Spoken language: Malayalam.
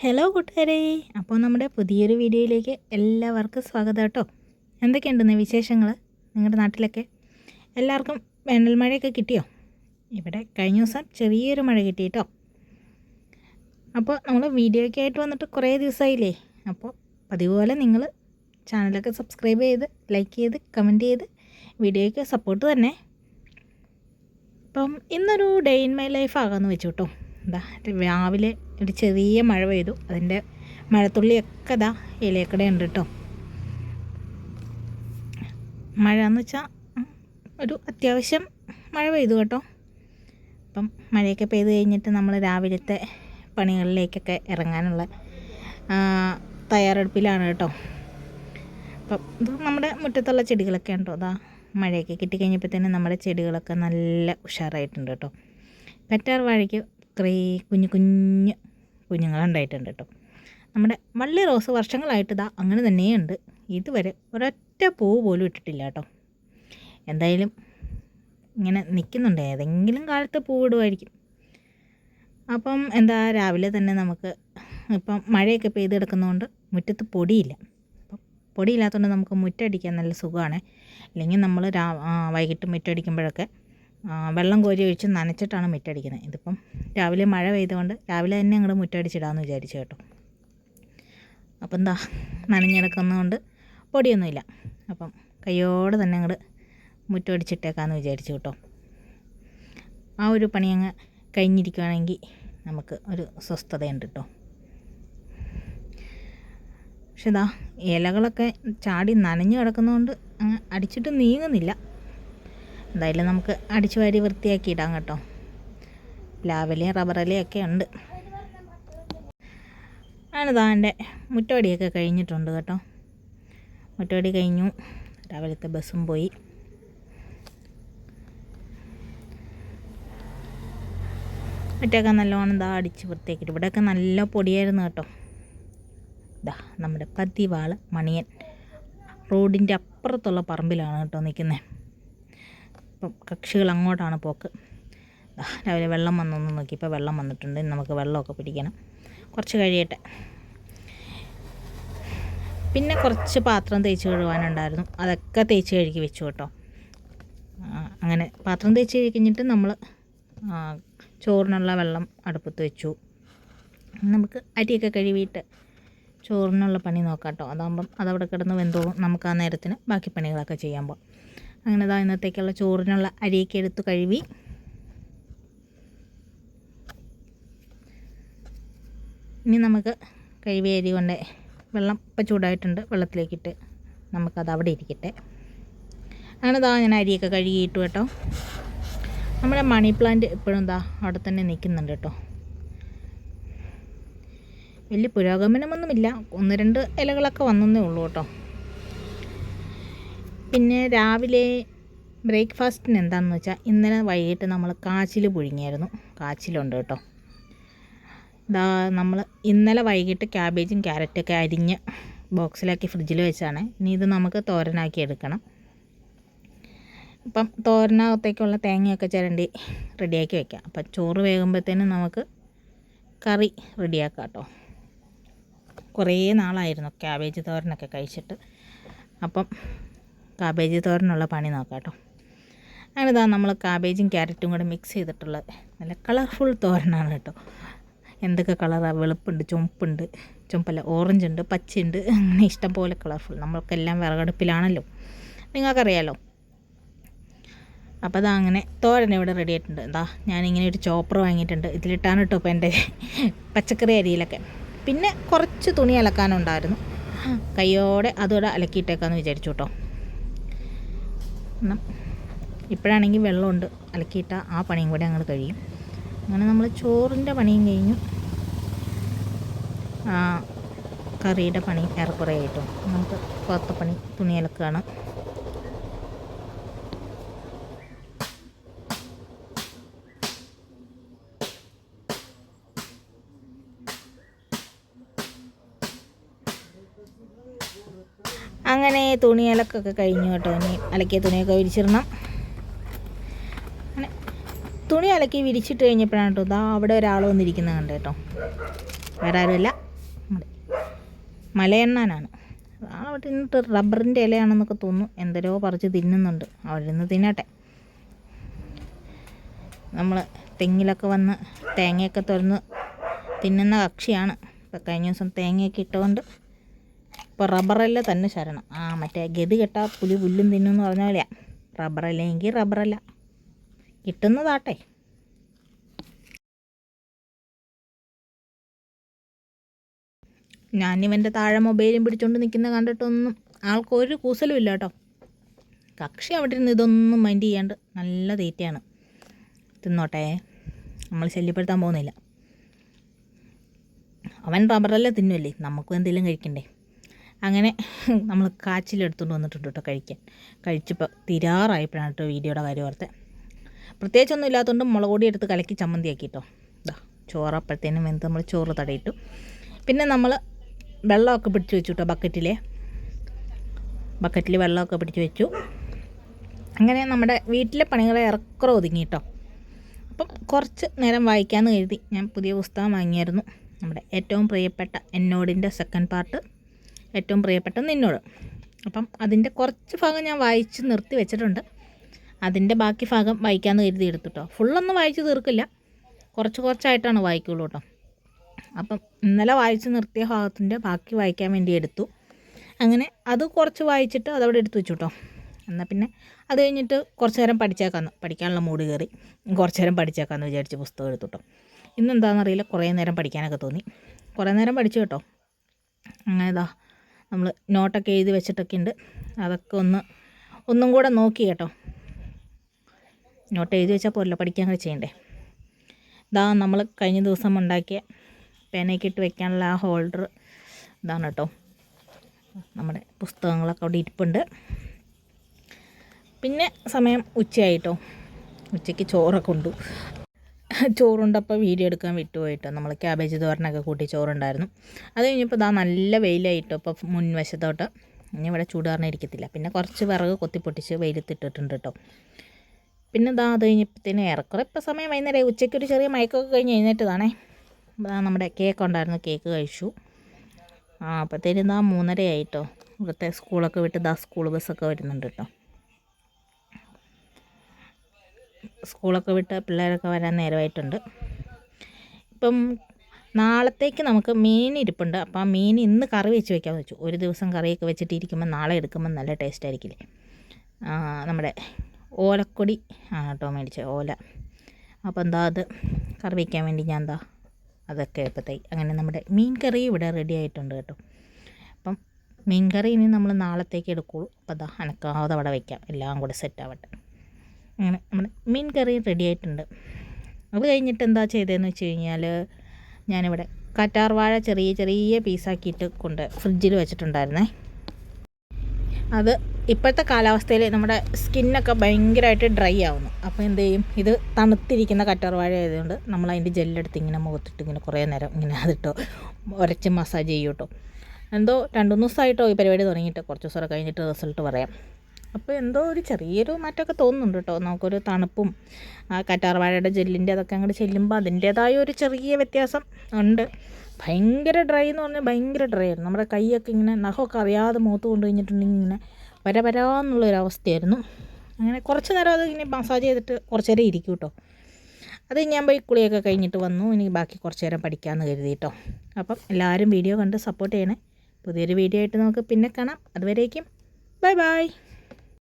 ഹലോ കൂട്ടുകാരെ, അപ്പോൾ നമ്മുടെ പുതിയൊരു വീഡിയോയിലേക്ക് എല്ലാവർക്കും സ്വാഗതം കേട്ടോ. എന്തൊക്കെയുണ്ടെന്ന് വിശേഷങ്ങൾ നിങ്ങളുടെ നാട്ടിലൊക്കെ? എല്ലാവർക്കും വേനൽ മഴയൊക്കെ കിട്ടിയോ? ഇവിടെ കഴിഞ്ഞ ദിവസം ചെറിയൊരു മഴ കിട്ടി കേട്ടോ. അപ്പോൾ നമ്മൾ വീഡിയോയ്ക്ക് ആയിട്ട് വന്നിട്ട് കുറേ ദിവസമായില്ലേ. അപ്പോൾ അതുപോലെ നിങ്ങൾ ചാനലൊക്കെ സബ്സ്ക്രൈബ് ചെയ്ത് ലൈക്ക് ചെയ്ത് കമൻറ്റ് ചെയ്ത് വീഡിയോയ്ക്ക് സപ്പോർട്ട് തന്നെ. അപ്പം ഇന്നൊരു ഡേ ഇൻ മൈ ലൈഫ് ആകാമെന്ന് വെച്ചു കേട്ടോ. രാവിലെ ഒരു ചെറിയ മഴ പെയ്തു, അതിൻ്റെ മഴത്തുള്ളിയൊക്കെ ഇലയക്കട ഉണ്ട് കേട്ടോ. മഴ എന്ന് വെച്ചാൽ ഒരു അത്യാവശ്യം മഴ പെയ്തു കേട്ടോ. അപ്പം മഴയൊക്കെ പെയ്ത് കഴിഞ്ഞിട്ട് നമ്മൾ രാവിലത്തെ പണികളിലേക്കൊക്കെ ഇറങ്ങാനുള്ള തയ്യാറെടുപ്പിലാണ് കേട്ടോ. അപ്പം ഇത് നമ്മുടെ മുറ്റത്തുള്ള ചെടികളൊക്കെ ഉണ്ടോ. മഴയൊക്കെ കിട്ടിക്കഴിഞ്ഞപ്പോഴത്തേനും നമ്മുടെ ചെടികളൊക്കെ നല്ല ഉഷാറായിട്ടുണ്ട് കേട്ടോ. കറ്റാർ വാഴയ്ക്ക് കുറേ കുഞ്ഞുങ്ങളുണ്ടായിട്ടുണ്ട് കേട്ടോ. നമ്മുടെ വള്ളി റോസ് വർഷങ്ങളായിട്ട് അങ്ങനെ തന്നെയുണ്ട്. ഇതുവരെ ഒരൊറ്റ പൂവ് പോലും ഇട്ടിട്ടില്ല കേട്ടോ. എന്തായാലും ഇങ്ങനെ നിൽക്കുന്നുണ്ട്, ഏതെങ്കിലും കാലത്ത് പൂവിടുമായിരിക്കും. അപ്പം രാവിലെ തന്നെ നമുക്ക് ഇപ്പം മഴയൊക്കെ പെയ്ത് കിടക്കുന്നതുകൊണ്ട് മുറ്റത്ത് പൊടിയില്ല. അപ്പം പൊടിയില്ലാത്തതുകൊണ്ട് നമുക്ക് മുറ്റടിക്കാൻ നല്ല സുഖമാണ്. അല്ലെങ്കിൽ നമ്മൾ വൈകിട്ട് മുറ്റടിക്കുമ്പോഴൊക്കെ വെള്ളം കോരി ഒഴിച്ച് നനച്ചിട്ടാണ് മുറ്റടിക്കുന്നത്. ഇതിപ്പം രാവിലെ മഴ പെയ്തുകൊണ്ട് രാവിലെ തന്നെ അങ്ങോട്ട് മുറ്റടിച്ചിടാമെന്ന് വിചാരിച്ചു കേട്ടോ. അപ്പം നനഞ്ഞിടക്കുന്നതുകൊണ്ട് പൊടിയൊന്നുമില്ല. അപ്പം കയ്യോടെ തന്നെ അങ്ങോട്ട് മുറ്റടിച്ചിട്ടേക്കാമെന്ന് വിചാരിച്ചു കേട്ടോ. ആ ഒരു പണി അങ്ങ് കഴിഞ്ഞിരിക്കുകയാണെങ്കിൽ നമുക്ക് ഒരു സ്വസ്ഥതയുണ്ട് കേട്ടോ. പക്ഷെ ഇലകളൊക്കെ ചാടി നനഞ്ഞു കിടക്കുന്നതുകൊണ്ട് അങ്ങ് അടിച്ചിട്ട് നീങ്ങുന്നില്ല. എന്തായാലും നമുക്ക് അടിച്ചു വാരി വൃത്തിയാക്കി ഇടാം കേട്ടോ. പ്ലാവിലയും റബ്ബറിലയൊക്കെ ഉണ്ട്. എൻ്റെ മുറ്റവടിയൊക്കെ കഴിഞ്ഞിട്ടുണ്ട് കേട്ടോ. മുറ്റവടി കഴിഞ്ഞു, രാവിലത്തെ ബസ്സും പോയി. മുറ്റമൊക്കെ നല്ലോണം അടിച്ച് വൃത്തിയാക്കിയിട്ട് ഇവിടെയൊക്കെ നല്ല പൊടിയായിരുന്നു കേട്ടോ. നമ്മുടെ പതിവാള് മണിയൻ റോഡിൻ്റെ അപ്പുറത്തുള്ള പറമ്പിലാണ് കേട്ടോ നിൽക്കുന്നത്. ഇപ്പം കക്ഷികൾ അങ്ങോട്ടാണ് പോക്ക്. രാവിലെ വെള്ളം വന്നൊന്ന് നോക്കി, ഇപ്പോൾ വെള്ളം വന്നിട്ടുണ്ട്. നമുക്ക് വെള്ളമൊക്കെ പിടിക്കണം, കുറച്ച് കഴിയട്ടെ. പിന്നെ കുറച്ച് പാത്രം തേച്ച് കഴുകാനുണ്ടായിരുന്നു, അതൊക്കെ തേച്ച് കഴുകി വെച്ചു കേട്ടോ. അങ്ങനെ പാത്രം തേച്ച് കഴിഞ്ഞിട്ട് നമ്മൾ ചോറിനുള്ള വെള്ളം അടുപ്പത്ത് വെച്ചു. നമുക്ക് അരിയൊക്കെ കഴുകിയിട്ട് ചോറിനുള്ള പണി നോക്കാം കേട്ടോ. അതാകുമ്പം അതവിടെ കിടന്ന് വെന്തോളും, നമുക്ക് ആ നേരത്തിന് ബാക്കി പണികളൊക്കെ ചെയ്യാൻ പോകാം. അങ്ങനെ ഇന്നത്തേക്കുള്ള ചോറിനുള്ള അരിയൊക്കെ എടുത്ത് കഴുകി. ഇനി നമുക്ക് കഴുകിയ അരി കൊണ്ട് വെള്ളം ഇപ്പം ചൂടായിട്ടുണ്ട്, വെള്ളത്തിലേക്കിട്ട് നമുക്കത് അവിടെ ഇരിക്കട്ടെ. അങ്ങനെ ഞാൻ അരിയൊക്കെ കഴുകിയിട്ടു കേട്ടോ. നമ്മുടെ മണി പ്ലാന്റ് ഇപ്പോഴും അവിടെ തന്നെ നിൽക്കുന്നുണ്ട് കേട്ടോ. വലിയ പുരോഗമനമൊന്നുമില്ല, 1-2 ഇലകളൊക്കെ വന്നേ ഉള്ളൂ കേട്ടോ. പിന്നെ രാവിലെ ബ്രേക്ക്ഫാസ്റ്റിന് എന്താണെന്ന് വെച്ചാൽ ഇന്നലെ വൈകിട്ട് നമ്മൾ കാച്ചിൽ പുഴുങ്ങിയായിരുന്നു. കാച്ചിലുണ്ട് കേട്ടോ. നമ്മൾ ഇന്നലെ വൈകിട്ട് ക്യാബേജും ക്യാരറ്റൊക്കെ അരിഞ്ഞ് ബോക്സിലാക്കി ഫ്രിഡ്ജിൽ വെച്ചാണ്. ഇനി ഇത് നമുക്ക് തോരനാക്കി എടുക്കണം. അപ്പം തോരനകത്തേക്കുള്ള തേങ്ങയൊക്കെ ചിരണ്ടി റെഡിയാക്കി വയ്ക്കാം. അപ്പം ചോറ് വേകുമ്പോഴത്തേനും നമുക്ക് കറി റെഡിയാക്കാം കേട്ടോ. കുറേ നാളായിരുന്നു ക്യാബേജ് തോരനൊക്കെ കഴിച്ചിട്ട്. അപ്പം കാബേജ് തോരനുള്ള പണി നോക്കാം കേട്ടോ. അങ്ങനെ നമ്മൾ കാബേജും ക്യാരറ്റും കൂടെ മിക്സ് ചെയ്തിട്ടുള്ള നല്ല കളർഫുൾ തോരനാണ് കേട്ടോ. എന്തൊക്കെ കളറാണ്, വെളുപ്പുണ്ട്, ചുമപ്പല്ല ഓറഞ്ച് ഉണ്ട്, പച്ചയുണ്ട്, അങ്ങനെ ഇഷ്ടം പോലെ കളർഫുൾ. നമ്മൾക്കെല്ലാം വിറകടുപ്പിലാണല്ലോ, നിങ്ങൾക്കറിയാലോ. അപ്പോൾ അങ്ങനെ തോരൻ ഇവിടെ റെഡി ആയിട്ടുണ്ട്. ഞാനിങ്ങനെ ഒരു ചോപ്പർ വാങ്ങിയിട്ടുണ്ട്, ഇതിലിട്ടാണ് കേട്ടോ ഇപ്പോൾ എൻ്റെ പച്ചക്കറി അരിയിലൊക്കെ. പിന്നെ കുറച്ച് തുണി അലക്കാനുണ്ടായിരുന്നു, കയ്യോടെ അതോടെ അലക്കിയിട്ടേക്കാമെന്ന് വിചാരിച്ചു കേട്ടോ. ഇപ്പോഴാണെങ്കിൽ വെള്ളമുണ്ട്, അലക്കിയിട്ട ആ പണിയും കൂടെ അങ്ങോട്ട് കഴിയും. അങ്ങനെ നമ്മൾ ചോറിൻ്റെ പണിയും കഴിഞ്ഞു, കറിയുടെ പണി ഏറെക്കുറെ ആയിട്ടും നമുക്ക് പുറത്തെ പണി തുണി അലക്കുകയാണ്. അങ്ങനെ തുണി അലക്കൊക്കെ കഴിഞ്ഞു കേട്ടോ. ഇനി അലക്കിയ തുണിയൊക്കെ വിരിച്ചിടണം. അങ്ങനെ തുണി അലക്കി വിരിച്ചിട്ട് കഴിഞ്ഞപ്പോഴാണ് കേട്ടോ അവിടെ ഒരാൾ വന്നിരിക്കുന്നത് കണ്ടു കേട്ടോ. വേറെ ആരുമല്ല, മലയണ്ണാനാണ്. അവിടെ നിന്നിട്ട് റബ്ബറിൻ്റെ ഇലയാണെന്നൊക്കെ തോന്നുന്നു, എന്തരോ പറിച്ച് തിന്നുന്നുണ്ട്. അവിടെ നിന്ന് തിന്നട്ടെ. നമ്മൾ തെങ്ങിലൊക്കെ വന്ന് തേങ്ങയൊക്കെ തുറന്ന് തിന്നുന്ന കക്ഷിയാണ്. ഇപ്പം കഴിഞ്ഞ ദിവസം തേങ്ങയൊക്കെ ഇട്ടുകൊണ്ട് ഇപ്പോൾ റബ്ബറല്ല തന്നെ ശരണം. മറ്റേ ഗതി കെട്ടാ പുലി പുല്ലും തിന്നുമെന്ന് പറഞ്ഞ പോലെയാണ്. റബ്ബറല്ലെങ്കിൽ റബ്ബറല്ല, കിട്ടുന്നതാട്ടെ. ഞാനിവൻ്റെ താഴെ മൊബൈലും പിടിച്ചുകൊണ്ട് നിൽക്കുന്ന കണ്ടിട്ടൊന്നും ആൾക്കൊരു കൂസലും ഇല്ല കേട്ടോ. കക്ഷി അവിടെ ഇരുന്ന് ഇതൊന്നും മൈൻഡ് ചെയ്യാണ്ട് നല്ല തീറ്റയാണ്. തിന്നോട്ടെ, നമ്മൾ ശല്യപ്പെടുത്താൻ പോകുന്നില്ല. അവൻ റബ്ബറല്ലേ തിന്നുമല്ലേ, നമുക്കും എന്തെങ്കിലും കഴിക്കണ്ടേ. അങ്ങനെ നമ്മൾ കാച്ചിലെടുത്തുകൊണ്ട് വന്നിട്ടുണ്ട് കേട്ടോ കഴിക്കാൻ. കഴിച്ചപ്പോൾ തിരാറായപ്പോഴാണ് കേട്ടോ വീഡിയോയുടെ കാര്യം ഓർത്തെ. പ്രത്യേകിച്ചൊന്നും ഇല്ലാത്തതുകൊണ്ട് മുളക് പൊടി എടുത്ത് കലക്കി ചമ്മന്തിയാക്കി കേട്ടോ. ഇതാ ചോറപ്പോഴത്തേനും വെന്ത് നമ്മൾ ചോറ് തടയിട്ടു. പിന്നെ നമ്മൾ വെള്ളമൊക്കെ പിടിച്ച് വെച്ചു കേട്ടോ. ബക്കറ്റിൽ വെള്ളമൊക്കെ പിടിച്ച് വെച്ചു. അങ്ങനെ നമ്മുടെ വീട്ടിലെ പണികളെ ഇറക്കുറ ഒതുങ്ങി കേട്ടോ. അപ്പം കുറച്ച് നേരം വായിക്കാമെന്ന് കരുതി ഞാൻ പുതിയ പുസ്തകം വാങ്ങിയായിരുന്നു. നമ്മുടെ ഏറ്റവും പ്രിയപ്പെട്ട എന്നോടിൻ്റെ സെക്കൻഡ് പാർട്ട്, ഏറ്റവും പ്രിയപ്പെട്ട നിന്നോട്. അപ്പം അതിൻ്റെ കുറച്ച് ഭാഗം ഞാൻ വായിച്ച് നിർത്തി വെച്ചിട്ടുണ്ട്. അതിൻ്റെ ബാക്കി ഭാഗം വായിക്കാമെന്ന് കരുതി എടുത്തു കേട്ടോ. ഫുള്ളൊന്നും വായിച്ച് തീർക്കില്ല, കുറച്ചായിട്ടാണ് വായിക്കുള്ളൂ കേട്ടോ. അപ്പം ഇന്നലെ വായിച്ച് നിർത്തിയ ഭാഗത്തിൻ്റെ ബാക്കി വായിക്കാൻ വേണ്ടി എടുത്തു. അങ്ങനെ അത് കുറച്ച് വായിച്ചിട്ട് അതവിടെ എടുത്തു വെച്ചു കേട്ടോ. എന്നാൽ പിന്നെ അത് കഴിഞ്ഞിട്ട് കുറച്ച് നേരം പഠിക്കാനുള്ള മൂഡ് കയറി കുറച്ച് നേരം പഠിച്ചേക്കാമെന്ന് വിചാരിച്ച് പുസ്തകം എടുത്തു കേട്ടോ. ഇന്നെന്താണെന്നറിയില്ല, കുറേ നേരം പഠിക്കാനൊക്കെ തോന്നി. കുറേ നേരം പഠിച്ചു കേട്ടോ. അങ്ങനെ ഇതാ നമ്മൾ നോട്ടൊക്കെ എഴുതി വെച്ചിട്ടൊക്കെ ഉണ്ട്. അതൊക്കെ ഒന്നും കൂടെ നോക്കി കേട്ടോ. നോട്ട് എഴുതി വെച്ചാൽ പോരല്ലോ, പഠിക്കാൻ കൂടെ ചെയ്യണ്ടേ. ഇതാ നമ്മൾ കഴിഞ്ഞ ദിവസം ഉണ്ടാക്കിയ പേനയൊക്കെ ഇട്ട് വെക്കാനുള്ള ആ ഹോൾഡർ ഇതാണ് കേട്ടോ. നമ്മുടെ പുസ്തകങ്ങളൊക്കെ അവിടെ ഇരിപ്പുണ്ട്. പിന്നെ സമയം ഉച്ചയായിട്ടോ. ഉച്ചയ്ക്ക് ചോറൊക്കെ ഉണ്ടു. ചോറുണ്ടപ്പോൾ വീഡിയോ എടുക്കാൻ വിട്ടുപോയിട്ടോ. നമ്മൾ ക്യാബേജ് തോരനൊക്കെ കൂട്ടി ചോറുണ്ടായിരുന്നു. അത് കഴിഞ്ഞപ്പോൾ ഇതാ നല്ല വെയിലായിട്ടോ. ഇപ്പോൾ മുൻവശത്തോട്ട് ഇനി ഇവിടെ ചൂടാറിന് ഇരിക്കത്തില്ല. പിന്നെ കുറച്ച് വിറക് കൊത്തിപ്പൊട്ടിച്ച് വെയിലത്തിട്ടിട്ടുണ്ട് കേട്ടോ. പിന്നെ ഇതാ അത് കഴിഞ്ഞപ്പോഴത്തേന് ഏറെക്കുറെ ഇപ്പോൾ സമയം വൈകുന്നേരം. ഉച്ചയ്ക്കൊരു ചെറിയ മയക്കമൊക്കെ കഴിഞ്ഞ് എഴുന്നേറ്റതാണേ. നമ്മുടെ കേക്ക് ഉണ്ടായിരുന്നു, കേക്ക് കഴിച്ചു. അപ്പോഴത്തേനും ഇതാ 3:30 ആയിട്ടോ. ഇവിടുത്തെ സ്കൂളൊക്കെ വിട്ട് സ്കൂൾ ബസ്സൊക്കെ വരുന്നുണ്ട് കേട്ടോ. സ്കൂളൊക്കെ വിട്ട് പിള്ളേരൊക്കെ വരാൻ നേരമായിട്ടുണ്ട്. ഇപ്പം നാളത്തേക്ക് നമുക്ക് മീൻ ഇരിപ്പുണ്ട്. അപ്പോൾ ആ മീൻ ഇന്ന് കറി വെച്ച് വെക്കാമെന്ന് വെച്ചു. ഒരു ദിവസം കറിയൊക്കെ വെച്ചിട്ട് ഇരിക്കുമ്പോൾ നാളെ എടുക്കുമ്പോൾ നല്ല ടേസ്റ്റ് ആയിരിക്കില്ലേ. നമ്മുടെ ഓലക്കൊടി കേട്ടോ മേടിച്ച ഓല. അപ്പോൾ അത് കറി വയ്ക്കാൻ വേണ്ടി ഞാൻ അതൊക്കെ എളുപ്പത്തായി. അങ്ങനെ നമ്മുടെ മീൻ കറി ഇവിടെ റെഡി ആയിട്ടുണ്ട് കേട്ടോ. അപ്പം മീൻ കറി ഇനി നമ്മൾ നാളത്തേക്ക് എടുക്കുള്ളൂ. അപ്പോൾ അനക്കാതെ അവിടെ വയ്ക്കാം, എല്ലാം കൂടെ സെറ്റാവട്ടെ. അങ്ങനെ നമ്മുടെ മീൻ കറി റെഡി ആയിട്ടുണ്ട്. അത് കഴിഞ്ഞിട്ട് എന്താ ചെയ്തതെന്ന് വെച്ച് കഴിഞ്ഞാൽ, ഞാനിവിടെ കറ്റാർ വാഴ ചെറിയ പീസാക്കിയിട്ട് കൊണ്ട് ഫ്രിഡ്ജിൽ വെച്ചിട്ടുണ്ടായിരുന്നേ. അത് ഇപ്പോഴത്തെ കാലാവസ്ഥയിൽ നമ്മുടെ സ്കിന്നൊക്കെ ഭയങ്കരമായിട്ട് ഡ്രൈ ആവുന്നു. അപ്പോൾ എന്ത് ചെയ്യും, ഇത് തണുത്തിരിക്കുന്ന കറ്റാർ വാഴ ആയതുകൊണ്ട് നമ്മൾ അതിൻ്റെ ജെല്ലെടുത്ത് ഇങ്ങനെ മുഖത്തിട്ട് ഇങ്ങനെ കുറേ നേരം ഇങ്ങനെ അതിട്ടോ ഉരച്ച് മസാജ് ചെയ്യും കേട്ടോ. എന്തോ 2-3 ദിവസമായിട്ടോ ഈ പരിപാടി തുടങ്ങിയിട്ട്. കുറച്ച് ദിവസം കഴിഞ്ഞിട്ട് റിസൾട്ട് പറയാം. അപ്പോൾ എന്തോ ഒരു ചെറിയൊരു മാറ്റമൊക്കെ തോന്നുന്നുണ്ട് കേട്ടോ. നമുക്കൊരു തണുപ്പും ആ കറ്റാർ വാഴയുടെ ജെല്ലിൻ്റെ അതൊക്കെ അങ്ങോട്ട് ചെല്ലുമ്പോൾ അതിൻ്റേതായ ഒരു ചെറിയ വ്യത്യാസം ഉണ്ട്. ഭയങ്കര ഡ്രൈ എന്ന് പറഞ്ഞാൽ ഭയങ്കര ഡ്രൈ ആയിരുന്നു. നമ്മുടെ കൈയൊക്കെ ഇങ്ങനെ നഖമൊക്കെ അറിയാതെ മുഖത്ത് കൊണ്ടു കഴിഞ്ഞിട്ടുണ്ടെങ്കിൽ ഇങ്ങനെ വരാന്നുള്ളൊരവസ്ഥയായിരുന്നു. അങ്ങനെ കുറച്ച് നേരം അത് ഇങ്ങനെ മസാജ് ചെയ്തിട്ട് കുറച്ച് നേരം ഇരിക്കും കേട്ടോ. അത് ഞാൻ പോയി കുളിയൊക്കെ കഴിഞ്ഞിട്ട് വന്നു. ഇനി ബാക്കി കുറച്ച് നേരം പഠിക്കാമെന്ന് കരുതി കേട്ടോ. അപ്പം എല്ലാവരും വീഡിയോ കണ്ട് സപ്പോർട്ട് ചെയ്യണേ. പുതിയൊരു വീഡിയോ ആയിട്ട് നമുക്ക് പിന്നെ കാണാം. അതുവരേക്കും ബൈ.